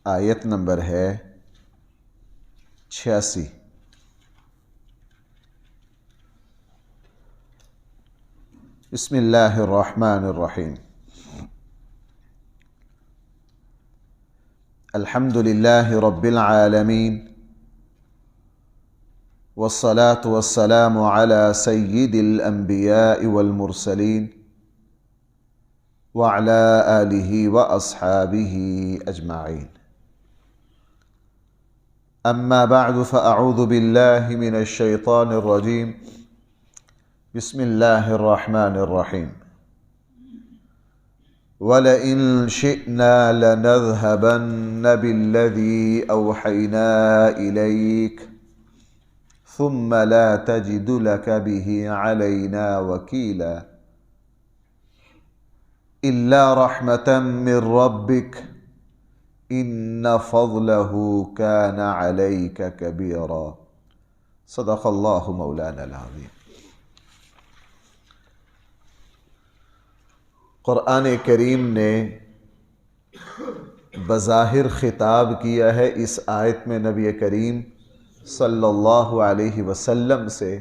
آیت نمبر ہے 86۔ بسم اللہ الرحمن الرحیم۔ الحمد للہ رب العالمین، والصلاة والسلام على سید الانبیاء والمرسلین وعلى آلہ واصحابہ اجمعین۔ اما بعد فاعوذ باللہ من الشیطان الرجیم۔ بسم اللہ الرحمن الرحیم۔ وَلَئِن شِئْنَا لَنَذْهَبَنَّ بِالَّذِي أَوْحَيْنَا إِلَيْكَ ثُمَّ لَا تَجِدُ لَكَ بِهِ عَلَيْنَا وَكِيلًا إِلَّا رَحْمَةً مِّن رَّبِّكَ إِنَّ فَضْلَهُ كَانَ عَلَيْكَ كَبِيرًا۔ صدق اللہ مولانا العظیم۔ قرآن کریم نے بظاہر خطاب کیا ہے اس آیت میں نبی کریم صلی اللہ علیہ وسلم سے،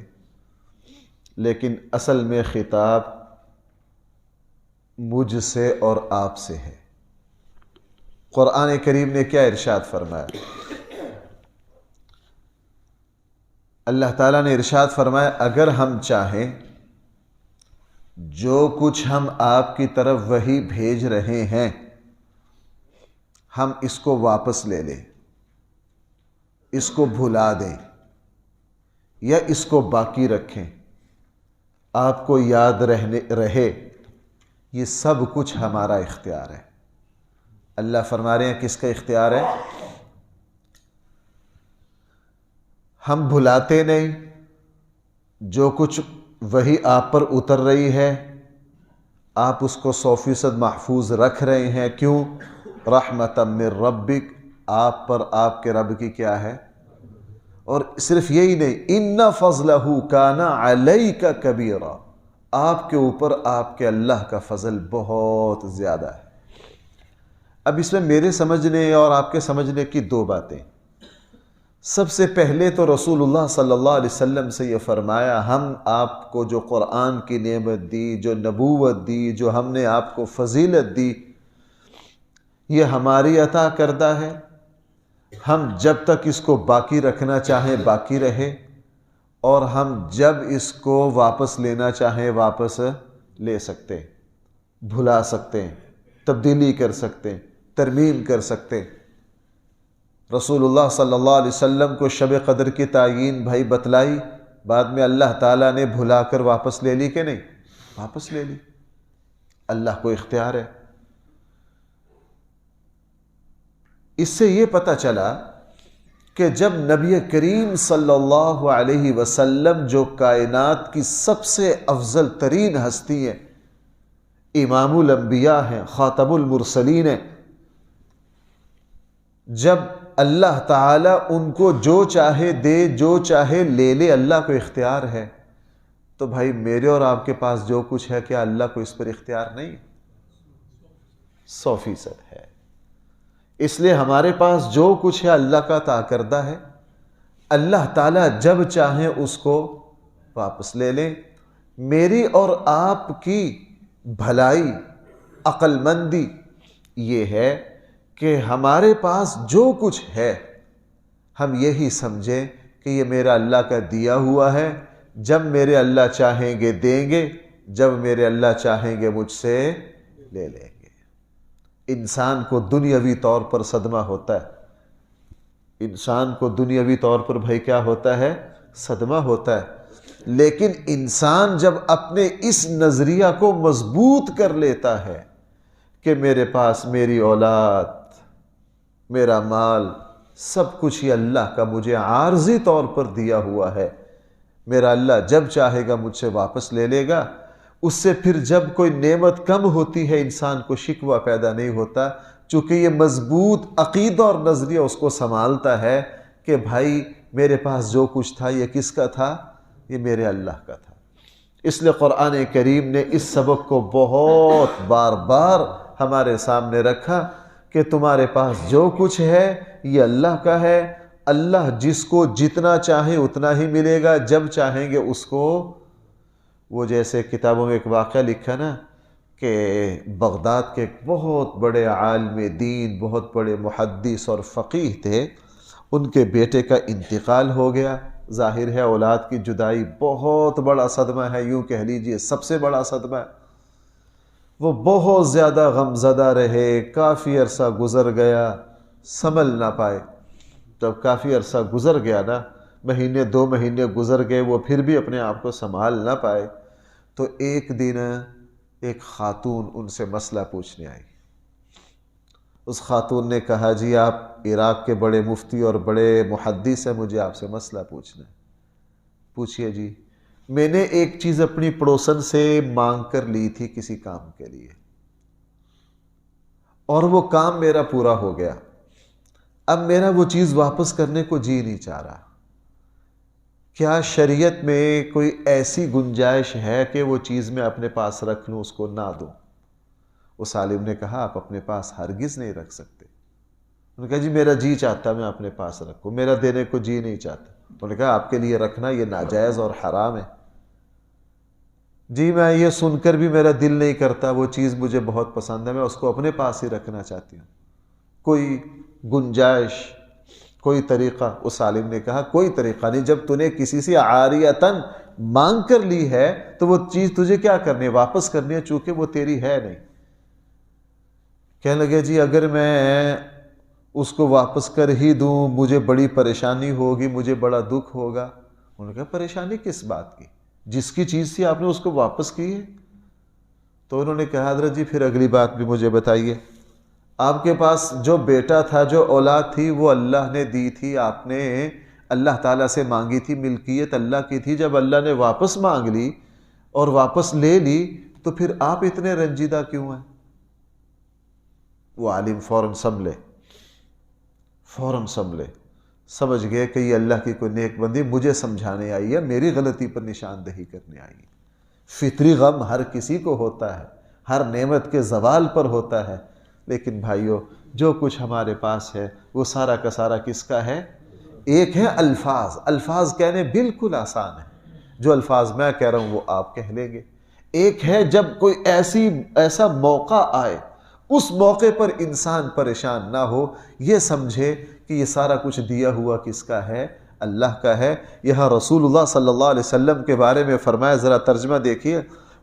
لیکن اصل میں خطاب مجھ سے اور آپ سے ہے۔ قرآن کریم نے کیا ارشاد فرمایا؟ اللہ تعالیٰ نے ارشاد فرمایا اگر ہم چاہیں جو کچھ ہم آپ کی طرف وہی بھیج رہے ہیں ہم اس کو واپس لے لیں، اس کو بھلا دیں یا اس کو باقی رکھیں، آپ کو یاد رہے، یہ سب کچھ ہمارا اختیار ہے۔ اللہ فرما رہے ہیں کس کا اختیار ہے؟ ہم بھلاتے نہیں، جو کچھ وہی آپ پر اتر رہی ہے آپ اس کو 100% محفوظ رکھ رہے ہیں۔ کیوں؟ رحمۃ من ربک، آپ پر آپ کے رب کی کیا ہے؟ اور صرف یہی نہیں، ان فضلہ کان علیک کبیرا، آپ کے اوپر آپ کے اللہ کا فضل بہت زیادہ ہے۔ اب اس میں میرے سمجھنے اور آپ کے سمجھنے کی دو باتیں۔ سب سے پہلے تو رسول اللہ صلی اللہ علیہ وسلم سے یہ فرمایا ہم آپ کو جو قرآن کی نعمت دی، جو نبوت دی، جو ہم نے آپ کو فضیلت دی، یہ ہماری عطا کردہ ہے۔ ہم جب تک اس کو باقی رکھنا چاہیں باقی رہے، اور ہم جب اس کو واپس لینا چاہیں واپس لے سکتے ہیں، بھلا سکتے ہیں، تبدیلی کر سکتے ہیں، ترمیم کر سکتے ہیں۔ رسول اللہ صلی اللہ علیہ وسلم کو شب قدر کی تعیین بھائی بتلائی، بعد میں اللہ تعالیٰ نے بھلا کر واپس لے لی کہ نہیں؟ واپس لے لی۔ اللہ کو اختیار ہے۔ اس سے یہ پتہ چلا کہ جب نبی کریم صلی اللہ علیہ وسلم جو کائنات کی سب سے افضل ترین ہستی ہیں، امام الانبیاء ہیں، خاتم المرسلین ہیں، جب اللہ تعالیٰ ان کو جو چاہے دے، جو چاہے لے لے، اللہ کو اختیار ہے، تو بھائی میرے اور آپ کے پاس جو کچھ ہے کیا اللہ کو اس پر اختیار نہیں؟ 100% ہے۔ اس لیے ہمارے پاس جو کچھ ہے اللہ کا عطا کردہ ہے، اللہ تعالیٰ جب چاہیں اس کو واپس لے لیں۔ میری اور آپ کی بھلائی، عقل مندی یہ ہے کہ ہمارے پاس جو کچھ ہے ہم یہی سمجھیں کہ یہ میرا اللہ کا دیا ہوا ہے، جب میرے اللہ چاہیں گے دیں گے، جب میرے اللہ چاہیں گے مجھ سے لے لیں گے۔ انسان کو دنیاوی طور پر صدمہ ہوتا ہے، انسان کو دنیاوی طور پر بھائی کیا ہوتا ہے؟ صدمہ ہوتا ہے، لیکن انسان جب اپنے اس نظریہ کو مضبوط کر لیتا ہے کہ میرے پاس میری اولاد، میرا مال، سب کچھ یہ اللہ کا مجھے عارضی طور پر دیا ہوا ہے، میرا اللہ جب چاہے گا مجھ سے واپس لے لے گا۔ اس سے پھر جب کوئی نعمت کم ہوتی ہے انسان کو شکوہ پیدا نہیں ہوتا، چونکہ یہ مضبوط عقیدہ اور نظریہ اس کو سنبھالتا ہے کہ بھائی میرے پاس جو کچھ تھا یہ کس کا تھا؟ یہ میرے اللہ کا تھا۔ اس لیے قرآن کریم نے اس سبق کو بہت بار بار ہمارے سامنے رکھا کہ تمہارے پاس جو کچھ ہے یہ اللہ کا ہے، اللہ جس کو جتنا چاہے اتنا ہی ملے گا، جب چاہیں گے اس کو۔ وہ جیسے کتابوں میں ایک واقعہ لکھا نا کہ بغداد کے ایک بہت بڑے عالم دین، بہت بڑے محدث اور فقیہ تھے، ان کے بیٹے کا انتقال ہو گیا۔ ظاہر ہے اولاد کی جدائی بہت بڑا صدمہ ہے، یوں کہہ لیجئے سب سے بڑا صدمہ ہے۔ وہ بہت زیادہ غمزدہ رہے، کافی عرصہ گزر گیا، سنبھل نہ پائے۔ جب کافی عرصہ گزر گیا نا، مہینے 2 مہینے گزر گئے، وہ پھر بھی اپنے آپ کو سنبھال نہ پائے، تو ایک دن ایک خاتون ان سے مسئلہ پوچھنے آئی۔ اس خاتون نے کہا جی آپ عراق کے بڑے مفتی اور بڑے محدث ہیں، مجھے آپ سے مسئلہ پوچھنا ہے۔ پوچھئے جی۔ میں نے ایک چیز اپنی پڑوسن سے مانگ کر لی تھی کسی کام کے لیے، اور وہ کام میرا پورا ہو گیا، اب میرا وہ چیز واپس کرنے کو جی نہیں چاہ رہا، کیا شریعت میں کوئی ایسی گنجائش ہے کہ وہ چیز میں اپنے پاس رکھ لوں، اس کو نہ دوں؟ اس عالم نے کہا آپ اپنے پاس ہرگز نہیں رکھ سکتے۔ انہوں نے کہا جی میرا جی چاہتا میں اپنے پاس رکھوں، میرا دینے کو جی نہیں چاہتا۔ انہوں نے کہا آپ کے لیے رکھنا یہ ناجائز اور حرام ہے۔ جی میں یہ سن کر بھی میرا دل نہیں کرتا، وہ چیز مجھے بہت پسند ہے، میں اس کو اپنے پاس ہی رکھنا چاہتی ہوں، کوئی گنجائش، کوئی طریقہ؟ اس عالم نے کہا کوئی طریقہ نہیں، جب تو نے کسی سے عاریتاً مانگ کر لی ہے تو وہ چیز تجھے کیا کرنی ہے؟ واپس کرنی ہے، چونکہ وہ تیری ہے نہیں۔ کہنے لگے جی اگر میں اس کو واپس کر ہی دوں مجھے بڑی پریشانی ہوگی، مجھے بڑا دکھ ہوگا۔ انہوں نے کہا پریشانی کس بات کی؟ جس کی چیز تھی آپ نے اس کو واپس کی ہے۔ تو انہوں نے کہا حضرت جی پھر اگلی بات بھی مجھے بتائیے، آپ کے پاس جو بیٹا تھا، جو اولاد تھی، وہ اللہ نے دی تھی، آپ نے اللہ تعالیٰ سے مانگی تھی، ملکیت اللہ کی تھی، جب اللہ نے واپس مانگ لی اور واپس لے لی تو پھر آپ اتنے رنجیدہ کیوں ہیں؟ وہ عالم فوراً سنبھلے، سمجھ گئے کہ یہ اللہ کی کوئی نیک بندی مجھے سمجھانے آئی ہے، میری غلطی پر نشاندہی کرنے آئی ہے۔ فطری غم ہر کسی کو ہوتا ہے، ہر نعمت کے زوال پر ہوتا ہے، لیکن بھائیو جو کچھ ہمارے پاس ہے وہ سارا کا سارا کس کا ہے؟ ایک ہے الفاظ، الفاظ کہنے بالکل آسان ہے، جو الفاظ میں کہہ رہا ہوں وہ آپ کہہ لیں گے۔ ایک ہے جب کوئی ایسا موقع آئے، اس موقع پر انسان پریشان نہ ہو، یہ سمجھے کہ یہ سارا کچھ دیا ہوا کس کا ہے؟ اللہ کا ہے۔ یہاں رسول اللہ صلی اللہ علیہ وسلم کے بارے میں فرمایا، ذرا ترجمہ دیکھیے،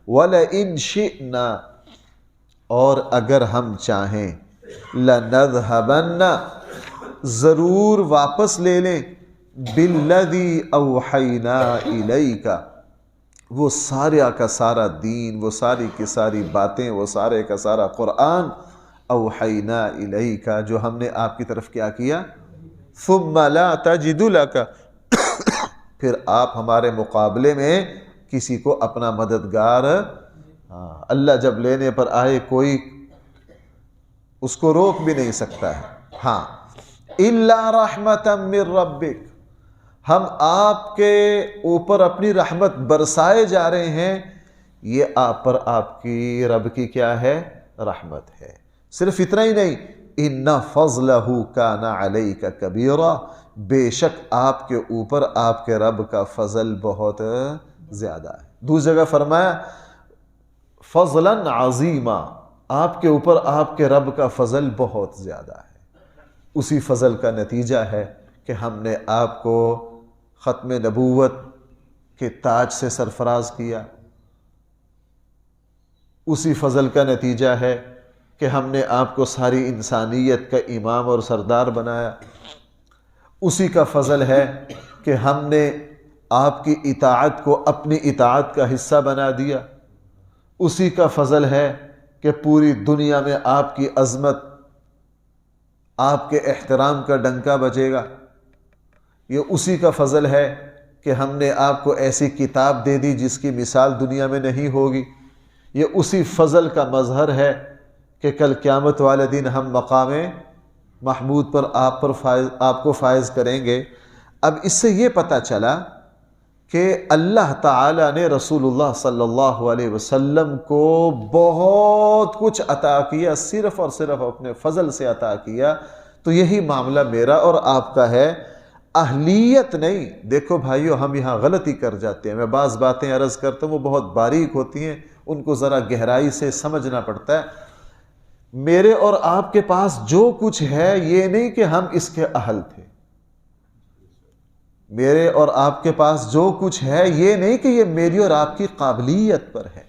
وَلَئِن شِئْنَا، اور اگر ہم چاہیں، لَنَذْهَبَنَّ، ضرور واپس لے لیں، بِالَّذِي أَوْحَيْنَا إِلَيْكَ، وہ سارا کا سارا دین، وہ ساری کی ساری باتیں، وہ سارے کا سارا قرآن، اوحینا الیک، جو ہم نے آپ کی طرف کیا کیا، ثم لا تجد لک، پھر آپ ہمارے مقابلے میں کسی کو اپنا مددگار، اللہ جب لینے پر آئے کوئی اس کو روک بھی نہیں سکتا ہے۔ ہاں الا رحمتا من ربک، ہم آپ کے اوپر اپنی رحمت برسائے جا رہے ہیں، یہ آپ پر آپ کی رب کی کیا ہے؟ رحمت ہے۔ صرف اتنا ہی نہیں، ان فضلہ کان علیک کبیرا، بے شک آپ کے اوپر آپ کے رب کا فضل بہت زیادہ ہے۔ دوسری جگہ فرمایا فضلا عظیما، آپ کے اوپر آپ کے رب کا فضل بہت زیادہ ہے۔ اسی فضل کا نتیجہ ہے کہ ہم نے آپ کو ختم نبوت کے تاج سے سرفراز کیا، اسی فضل کا نتیجہ ہے کہ ہم نے آپ کو ساری انسانیت کا امام اور سردار بنایا، اسی کا فضل ہے کہ ہم نے آپ کی اطاعت کو اپنی اطاعت کا حصہ بنا دیا، اسی کا فضل ہے کہ پوری دنیا میں آپ کی عظمت، آپ کے احترام کا ڈنکا بجے گا۔ یہ اسی کا فضل ہے کہ ہم نے آپ کو ایسی کتاب دے دی جس کی مثال دنیا میں نہیں ہوگی۔ یہ اسی فضل کا مظہر ہے کہ کل قیامت والے دن ہم مقام محمود پر آپ کو فائز کریں گے۔ اب اس سے یہ پتہ چلا کہ اللہ تعالیٰ نے رسول اللہ صلی اللہ علیہ وسلم کو بہت کچھ عطا کیا، صرف اور صرف اپنے فضل سے عطا کیا، تو یہی معاملہ میرا اور آپ کا ہے، اہلیت نہیں۔ دیکھو بھائیو، ہم یہاں غلطی کر جاتے ہیں، میں بعض باتیں عرض کرتا ہوں وہ بہت باریک ہوتی ہیں، ان کو ذرا گہرائی سے سمجھنا پڑتا ہے۔ میرے اور آپ کے پاس جو کچھ ہے یہ نہیں کہ ہم اس کے اہل تھے، میرے اور آپ کے پاس جو کچھ ہے یہ نہیں کہ یہ میری اور آپ کی قابلیت پر ہے،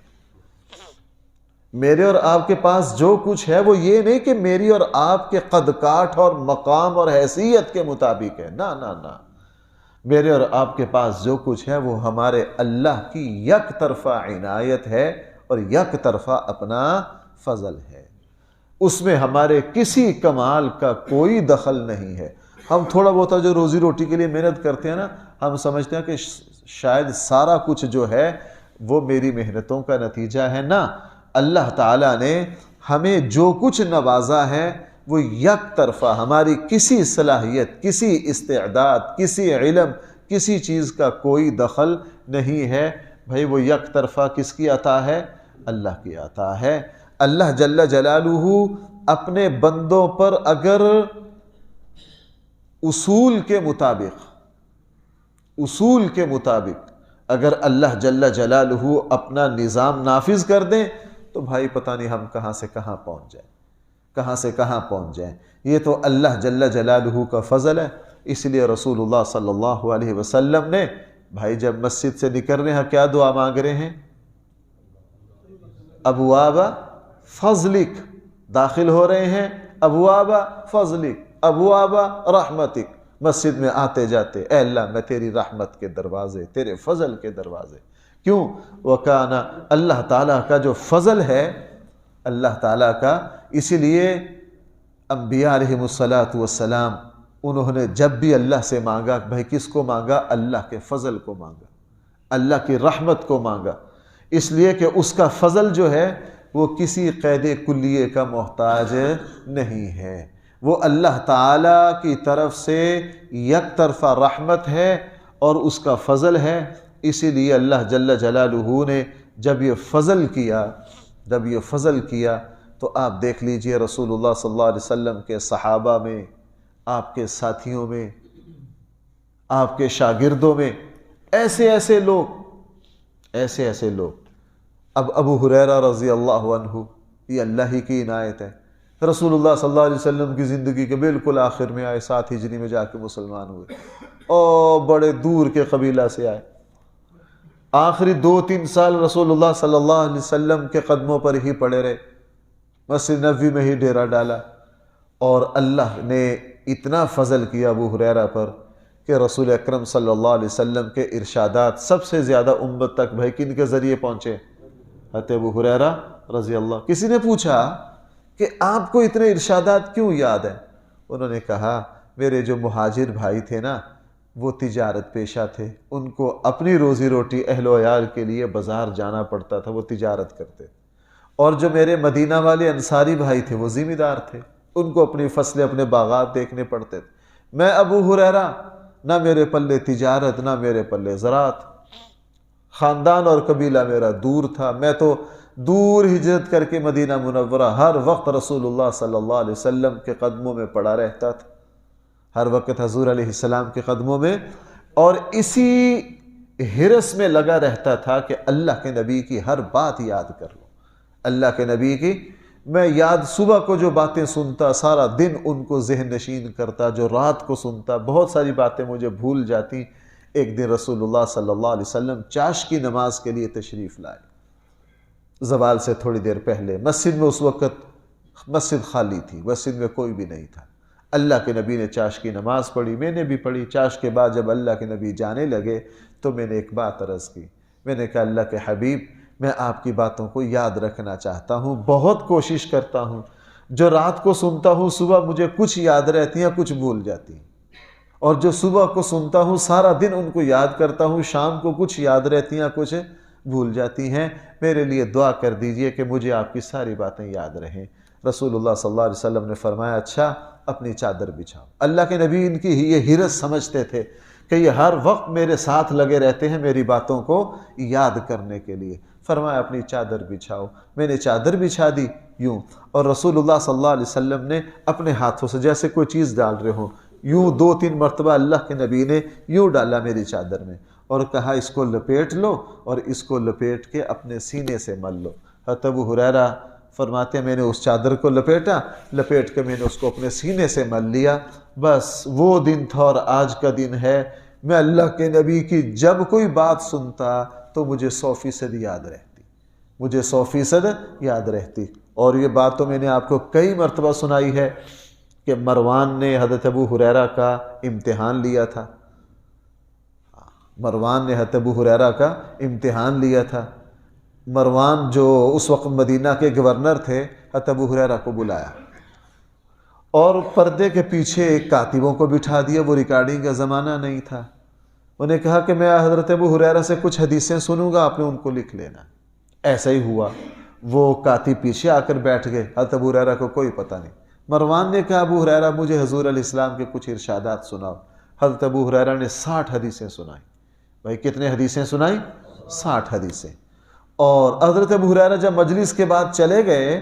میرے اور آپ کے پاس جو کچھ ہے وہ یہ نہیں کہ میری اور آپ کے قد کاٹ اور مقام اور حیثیت کے مطابق ہے، نہ نہ نہ، میرے اور آپ کے پاس جو کچھ ہے وہ ہمارے اللہ کی یک طرفہ عنایت ہے اور یک طرفہ اپنا فضل ہے، اس میں ہمارے کسی کمال کا کوئی دخل نہیں ہے۔ ہم تھوڑا بہت جو روزی روٹی کے لیے محنت کرتے ہیں نا، ہم سمجھتے ہیں کہ شاید سارا کچھ جو ہے وہ میری محنتوں کا نتیجہ ہے، نہ، اللہ تعالیٰ نے ہمیں جو کچھ نوازا ہے وہ یک طرفہ، ہماری کسی صلاحیت، کسی استعداد، کسی علم، کسی چیز کا کوئی دخل نہیں ہے۔ بھائی وہ یک طرفہ کس کی عطا ہے؟ اللہ کی عطا ہے۔ اللہ جل جلالہ اپنے بندوں پر اگر اصول کے مطابق اگر اللہ جل جلالہ اپنا نظام نافذ کر دیں تو بھائی پتہ نہیں ہم کہاں سے کہاں پہنچ جائیں، یہ تو اللہ جل جلالہ کا فضل ہے۔ اس لیے رسول اللہ صلی اللہ علیہ وسلم نے بھائی جب مسجد سے نکل رہے ہیں کیا دعا مانگ رہے ہیں؟ ابواب فضلک، داخل ہو رہے ہیں ابواب فضلک، ابواب رحمتک، مسجد میں آتے جاتے اے اللہ میں تیری رحمت کے دروازے، تیرے فضل کے دروازے، کیوں؟ وکانا، اللہ تعالیٰ کا جو فضل ہے، اللہ تعالیٰ کا، اسی لیے انبیاء علیہم السلام انہوں نے جب بھی اللہ سے مانگا، بھائی کس کو مانگا؟ اللہ کے فضل کو مانگا، اللہ کی رحمت کو مانگا، اس لیے کہ اس کا فضل جو ہے وہ کسی قید کلیے کا محتاج نہیں ہے، وہ اللہ تعالیٰ کی طرف سے یک طرفہ رحمت ہے اور اس کا فضل ہے۔ اسی لیے اللہ جل جلالہ نے جب یہ فضل کیا تو آپ دیکھ لیجئے رسول اللہ صلی اللہ علیہ وسلم کے صحابہ میں، آپ کے ساتھیوں میں، آپ کے شاگردوں میں ایسے لوگ۔ اب ابو ہریرہ رضی اللہ عنہ، یہ اللہ ہی کی عنایت ہے، رسول اللہ صلی اللہ علیہ وسلم کی زندگی کے بالکل آخر میں آئے، 7 ہجری میں جا کے مسلمان ہوئے، اور بڑے دور کے قبیلہ سے آئے، آخری 2-3 سال رسول اللہ صلی اللہ علیہ وسلم کے قدموں پر ہی پڑے رہے، مسجد نبوی میں ہی ڈیرا ڈالا، اور اللہ نے اتنا فضل کیا ابو ہریرہ پر کہ رسول اکرم صلی اللہ علیہ وسلم کے ارشادات سب سے زیادہ امت تک بھائی کن کے ذریعے پہنچے؟ حضرت ابو ہریرہ رضی اللہ۔ کسی نے پوچھا کہ آپ کو اتنے ارشادات کیوں یاد ہیں؟ انہوں نے کہا میرے جو مہاجر بھائی تھے نا وہ تجارت پیشہ تھے، ان کو اپنی روزی روٹی اہل و عیال کے لیے بازار جانا پڑتا تھا، وہ تجارت کرتے، اور جو میرے مدینہ والے انصاری بھائی تھے وہ ذمہ دار تھے، ان کو اپنی فصلیں، اپنے باغات دیکھنے پڑتے تھے۔ میں ابو ہریرہ، نہ میرے پلے تجارت، نہ میرے پلے زراعت، خاندان اور قبیلہ میرا دور تھا، میں تو دور ہجرت کر کے مدینہ منورہ ہر وقت رسول اللہ صلی اللہ علیہ وسلم کے قدموں میں پڑا رہتا تھا، ہر وقت حضور علیہ السلام کے قدموں میں، اور اسی حرص میں لگا رہتا تھا کہ اللہ کے نبی کی ہر بات یاد کر لوں، اللہ کے نبی کی میں یاد، صبح کو جو باتیں سنتا سارا دن ان کو ذہن نشین کرتا، جو رات کو سنتا بہت ساری باتیں مجھے بھول جاتی۔ ایک دن رسول اللہ صلی اللہ علیہ وسلم چاش کی نماز کے لیے تشریف لائے، زوال سے تھوڑی دیر پہلے، مسجد میں اس وقت مسجد خالی تھی، مسجد میں کوئی بھی نہیں تھا، اللہ کے نبی نے چاش کی نماز پڑھی، میں نے بھی پڑھی۔ چاش کے بعد جب اللہ کے نبی جانے لگے تو میں نے ایک بات عرض کی، میں نے کہا اللہ کے حبیب میں آپ کی باتوں کو یاد رکھنا چاہتا ہوں، بہت کوشش کرتا ہوں، جو رات کو سنتا ہوں صبح مجھے کچھ یاد رہتی ہیں، کچھ بھول جاتی ہیں، اور جو صبح کو سنتا ہوں سارا دن ان کو یاد کرتا ہوں، شام کو کچھ یاد رہتی ہیں، کچھ بھول جاتی ہیں، میرے لیے دعا کر دیجئے کہ مجھے آپ کی ساری باتیں یاد رہیں۔ رسول اللہ صلی اللہ علیہ وسلم نے فرمایا اچھا اپنی چادر بچھاؤ۔ اللہ کے نبی ان کی یہ حرص سمجھتے تھے کہ یہ ہر وقت میرے ساتھ لگے رہتے ہیں میری باتوں کو یاد کرنے کے لیے۔ فرمایا اپنی چادر بچھاؤ۔ میں نے چادر بچھا دی یوں، اور رسول اللہ صلی اللہ علیہ وسلم نے اپنے ہاتھوں سے جیسے کوئی چیز ڈال رہے ہوں یوں 2-3 مرتبہ اللہ کے نبی نے یوں ڈالا میری چادر میں، اور کہا اس کو لپیٹ لو اور اس کو لپیٹ کے اپنے سینے سے مل لو۔ حضرت ابو ہریرہ فرماتے ہیں میں نے اس چادر کو لپیٹ کے میں نے اس کو اپنے سینے سے مل لیا۔ بس وہ دن تھا اور آج کا دن ہے، میں اللہ کے نبی کی جب کوئی بات سنتا تو مجھے 100% یاد رہتی، مجھے 100% یاد رہتی۔ اور یہ بات تو میں نے آپ کو کئی مرتبہ سنائی ہے کہ مروان نے حضرت ابو ہریرہ کا امتحان لیا تھا، مروان نے حضرت ابو ہریرہ کا امتحان لیا تھا۔ مروان جو اس وقت مدینہ کے گورنر تھے، حضرت ابو ہریرہ کو بلایا اور پردے کے پیچھے ایک کاتبوں کو بٹھا دیا، وہ ریکارڈنگ کا زمانہ نہیں تھا۔ انہیں کہا کہ میں حضرت ابو ہریرہ سے کچھ حدیثیں سنوں گا، آپ نے ان کو لکھ لینا۔ ایسا ہی ہوا، وہ کاتب پیچھے آ کر بیٹھ گئے، حضرت ابو ہریرہ کو کوئی پتہ نہیں۔ مروان نے کہا ابو ہریرہ مجھے حضور علیہ السلام کے کچھ ارشادات سناؤ۔ حضرت ابو ہریرہ نے 60 حدیثیں سنائیں۔ بھائی کتنے حدیثیں سنائیں؟ 60 حدیثیں۔ اور حضرت ابو ہریرہ جب مجلس کے بعد چلے گئے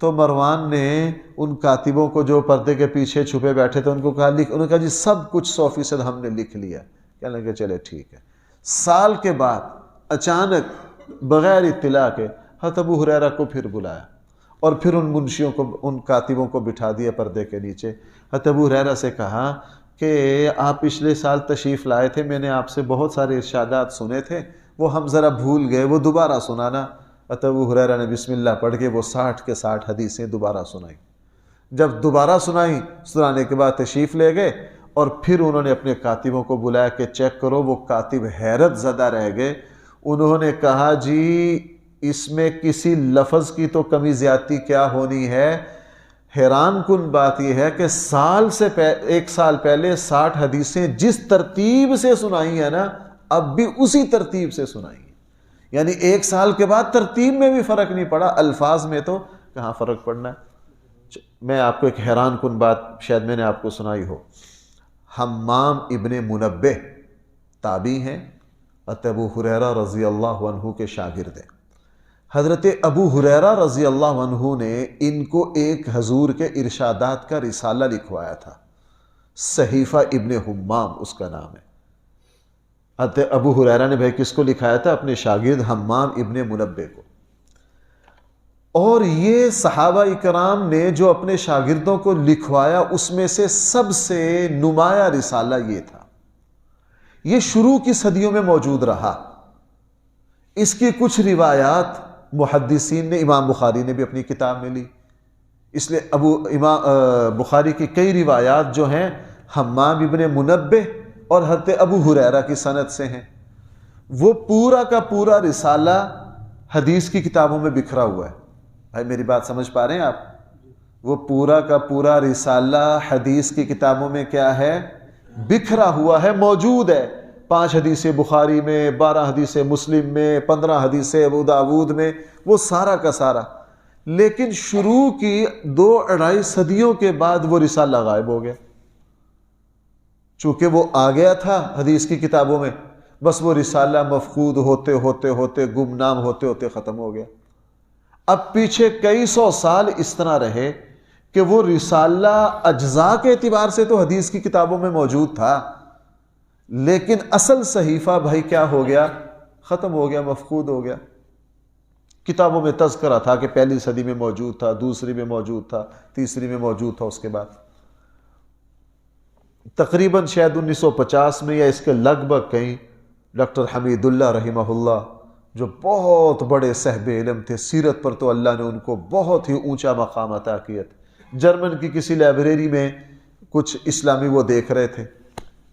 تو مروان نے ان کاتبوں کو جو پردے کے پیچھے چھپے بیٹھے تھے ان کو کہا انہوں نے کہا جی سب کچھ 100% ہم نے لکھ لیا۔ کہنے لگے چلے ٹھیک ہے۔ سال کے بعد اچانک بغیر اطلاع کے حضرت ابو ہریرہ کو پھر بلایا اور پھر ان منشیوں کو، ان کاتبوں کو بٹھا دیا پردے کے نیچے۔ حضرت ابو ہریرہ سے کہا کہ آپ پچھلے سال تشریف لائے تھے، میں نے آپ سے بہت سارے ارشادات سنے تھے، وہ ہم ذرا بھول گئے، وہ دوبارہ سنانا۔ حضرت ابو ہریرہ نے بسم اللہ پڑھ کے وہ 60 کے 60 حدیثیں دوبارہ سنائیں۔ جب دوبارہ سنانے کے بعد تشریف لے گئے اور پھر انہوں نے اپنے کاتبوں کو بلایا کہ چیک کرو۔ وہ کاتب حیرت زدہ رہ گئے۔ انہوں نے کہا جی اس میں کسی لفظ کی تو کمی زیادتی کیا ہونی ہے، حیران کن بات یہ ہے کہ ایک سال پہلے 60 حدیثیں جس ترتیب سے سنائی ہیں نا، اب بھی اسی ترتیب سے سنائی ہیں۔ یعنی ایک سال کے بعد ترتیب میں بھی فرق نہیں پڑا، الفاظ میں تو کہاں فرق پڑنا ہے۔ میں آپ کو ایک حیران کن بات شاید میں نے آپ کو سنائی ہو۔ حمام ابن منبہ تابعی ہیں، حضرت ابو ہریرہ رضی اللہ عنہ کے شاگرد ہیں۔ حضرت ابو ہریرہ رضی اللہ عنہ نے ان کو ایک حضور کے ارشادات کا رسالہ لکھوایا تھا، صحیفہ ابن حمام اس کا نام ہے۔ حضرت ابو ہریرہ نے بھائی کس کو لکھایا تھا؟ اپنے شاگرد حمام ابن منبہ کو۔ اور یہ صحابہ اکرام نے جو اپنے شاگردوں کو لکھوایا اس میں سے سب سے نمایاں رسالہ یہ تھا۔ یہ شروع کی صدیوں میں موجود رہا۔ اس کی کچھ روایات محدثین نے، امام بخاری نے بھی اپنی کتاب میں لی، اس لیے امام بخاری کی کئی روایات جو ہیں حمام ابن منبہ اور حضرت ابو ہریرہ کی سند سے ہیں۔ وہ پورا کا پورا رسالہ حدیث کی کتابوں میں بکھرا ہوا ہے۔ بھائی میری بات سمجھ پا رہے ہیں آپ؟ وہ پورا کا پورا رسالہ حدیث کی کتابوں میں کیا ہے؟ بکھرا ہوا ہے، موجود ہے۔ 5 حدیثیں بخاری میں، 12 حدیثیں مسلم میں، 15 حدیثیں ابو داود میں، وہ سارا کا سارا۔ لیکن شروع کی 2-2.5 صدیوں کے بعد وہ رسالہ غائب ہو گیا، چونکہ وہ آ گیا تھا حدیث کی کتابوں میں، بس وہ رسالہ مفقود ہوتے ہوتے ہوتے گمنام ہوتے ہوتے ختم ہو گیا۔ اب پیچھے کئی 100 سال اس طرح رہے کہ وہ رسالہ اجزاء کے اعتبار سے تو حدیث کی کتابوں میں موجود تھا، لیکن اصل صحیفہ بھائی کیا ہو گیا؟ ختم ہو گیا، مفقود ہو گیا۔ کتابوں میں تذکرہ تھا کہ پہلی صدی میں موجود تھا، دوسری میں موجود تھا، تیسری میں موجود تھا، اس کے بعد تقریباً شاید 1950 میں یا اس کے لگ بھگ کہیں ڈاکٹر حمید اللہ رحمہ اللہ جو بہت بڑے صاحب علم تھے، سیرت پر تو اللہ نے ان کو بہت ہی اونچا مقام عطا کیا تھا۔ جرمن کی کسی لائبریری میں کچھ اسلامی وہ دیکھ رہے تھے،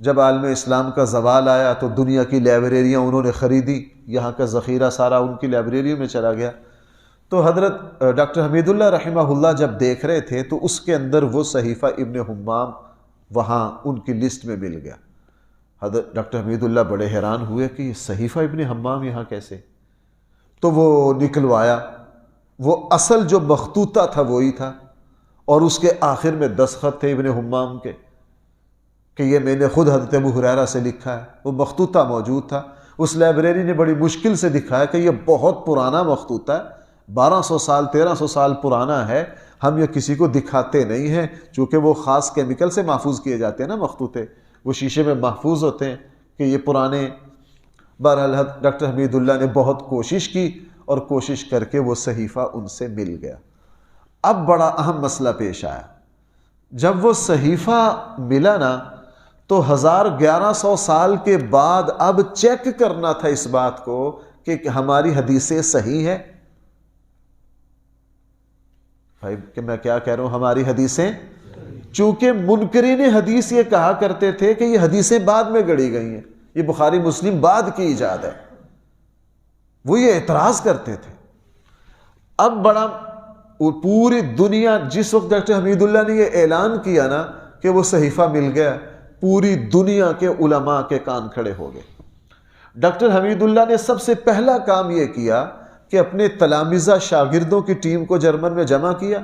جب عالم اسلام کا زوال آیا تو دنیا کی لائبریریاں انہوں نے خریدی، یہاں کا ذخیرہ سارا ان کی لائبریریوں میں چلا گیا۔ تو حضرت ڈاکٹر حمید اللہ رحمہ اللہ جب دیکھ رہے تھے تو اس کے اندر وہ صحیفہ ابن حمام وہاں ان کی لسٹ میں مل گیا۔ حضرت ڈاکٹر حمید اللہ بڑے حیران ہوئے کہ یہ صحیفہ ابن حمام یہاں کیسے؟ تو وہ نکلوایا، وہ اصل جو مخطوطہ تھا وہی تھا، اور اس کے آخر میں دستخط تھے ابن حمام کے کہ یہ میں نے خود حضرت ابو ہریرہ سے لکھا ہے، وہ مخطوطہ موجود تھا، اس لائبریری نے بڑی مشکل سے دکھایا کہ یہ بہت پرانا مخطوطہ ہے، 1200 سال 1300 سال پرانا ہے، ہم یہ کسی کو دکھاتے نہیں ہیں، چونکہ وہ خاص کیمیکل سے محفوظ کیے جاتے ہیں نا مخطوطے، وہ شیشے میں محفوظ ہوتے ہیں کہ یہ پرانے۔ بہرحال ڈاکٹر حمید اللہ نے بہت کوشش کی اور کوشش کر کے وہ صحیفہ ان سے مل گیا۔ اب بڑا اہم مسئلہ پیش آیا، جب وہ صحیفہ ملا نا تو 1100 سال کے بعد اب چیک کرنا تھا اس بات کو کہ ہماری حدیثیں صحیح ہیں۔ بھائی کہ میں کیا کہہ رہا ہوں، ہماری حدیثیں، چونکہ منکرین حدیث یہ کہا کرتے تھے کہ یہ حدیثیں بعد میں گڑھی گئی ہیں، یہ بخاری مسلم بعد کی ایجاد ہے، وہ یہ اعتراض کرتے تھے۔ اب بڑا پوری دنیا، جس وقت ڈاکٹر حمید اللہ نے یہ اعلان کیا نا کہ وہ صحیفہ مل گیا، پوری دنیا کے علماء کے کان کھڑے ہو گئے۔ ڈاکٹر حمید اللہ نے سب سے پہلا کام یہ کیا کہ اپنے تلامذہ شاگردوں کی ٹیم کو جرمن میں جمع کیا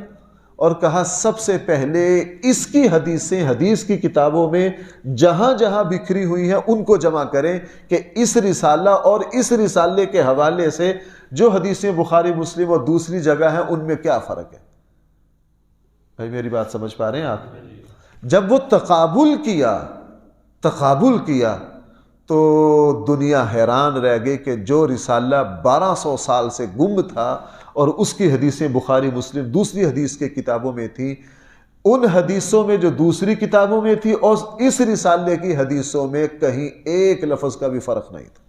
اور کہا سب سے پہلے اس کی حدیثیں حدیث کی کتابوں میں جہاں جہاں بکھری ہوئی ہیں ان کو جمع کریں کہ اس رسالہ اور اس رسالے کے حوالے سے جو حدیثیں بخاری مسلم اور دوسری جگہ ہیں ان میں کیا فرق ہے۔ بھائی میری بات سمجھ پا رہے ہیں آپ؟ جب وہ تقابل کیا تو دنیا حیران رہ گئی کہ جو رسالہ 1200 سال سے گم تھا اور اس کی حدیثیں بخاری مسلم دوسری حدیث کے کتابوں میں تھی، ان حدیثوں میں جو دوسری کتابوں میں تھی اور اس رسالے کی حدیثوں میں کہیں ایک لفظ کا بھی فرق نہیں تھا،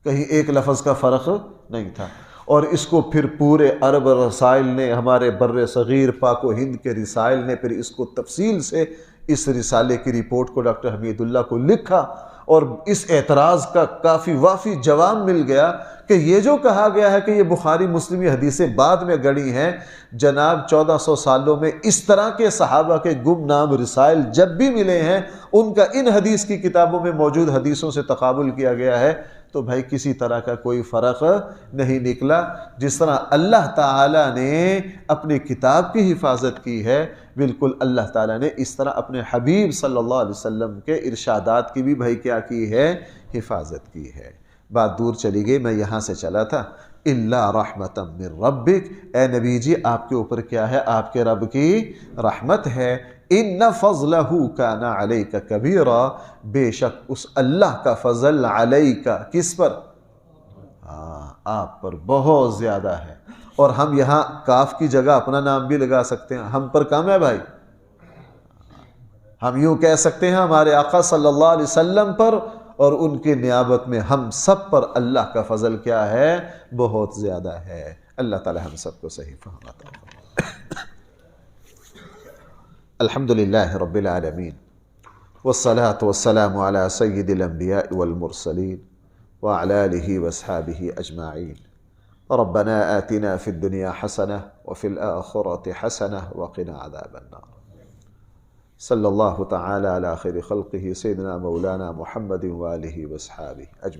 کہیں ایک لفظ کا فرق نہیں تھا۔ اور اس کو پھر پورے عرب رسائل نے، ہمارے بر صغیر پاک و ہند کے رسائل نے پھر اس کو تفصیل سے اس رسالے کی رپورٹ کو ڈاکٹر حمید اللہ کو لکھا، اور اس اعتراض کا کافی وافی جواب مل گیا کہ یہ جو کہا گیا ہے کہ یہ بخاری مسلم حدیثیں بعد میں گڑھی ہیں، جناب 1400 سالوں میں اس طرح کے صحابہ کے گمنام رسائل جب بھی ملے ہیں ان کا ان حدیث کی کتابوں میں موجود حدیثوں سے تقابل کیا گیا ہے، تو بھائی کسی طرح کا کوئی فرق نہیں نکلا۔ جس طرح اللہ تعالیٰ نے اپنی کتاب کی حفاظت کی ہے، بالکل اللہ تعالیٰ نے اس طرح اپنے حبیب صلی اللہ علیہ وسلم کے ارشادات کی بھی بھائی کیا کی ہے، حفاظت کی ہے۔ بات دور چلی گئی، میں یہاں سے چلا تھا، الا رحمۃ من ربک، اے نبی جی آپ کے اوپر کیا ہے، آپ کے رب کی رحمت ہے۔ ان فضلہ کان علیک کبیرا، بے شک اس اللہ کا فضل علیک، کس پر؟ آپ پر بہت زیادہ ہے۔ اور ہم یہاں کاف کی جگہ اپنا نام بھی لگا سکتے ہیں، ہم پر کم ہے بھائی، ہم یوں کہہ سکتے ہیں ہمارے آقا صلی اللہ علیہ وسلم پر اور ان کی نیابت میں ہم سب پر اللہ کا فضل کیا ہے، بہت زیادہ ہے۔ اللہ تعالی ہم سب کو صحیح فہم عطا فرمائے۔ الحمدللہ رب العالمین والصلاة والسلام على سید الانبیاء والمرسلین وعلى آلہ واصحابہ اجمعین۔ ربنا آتنا فی الدنیا حسنہ وفی الآخرۃ حسنہ وقنا عذاب النار۔ صلی اللہ تعالی علی خیر خلقہ سیدنا مولانا محمد وآلہ واصحابہ اجمعین۔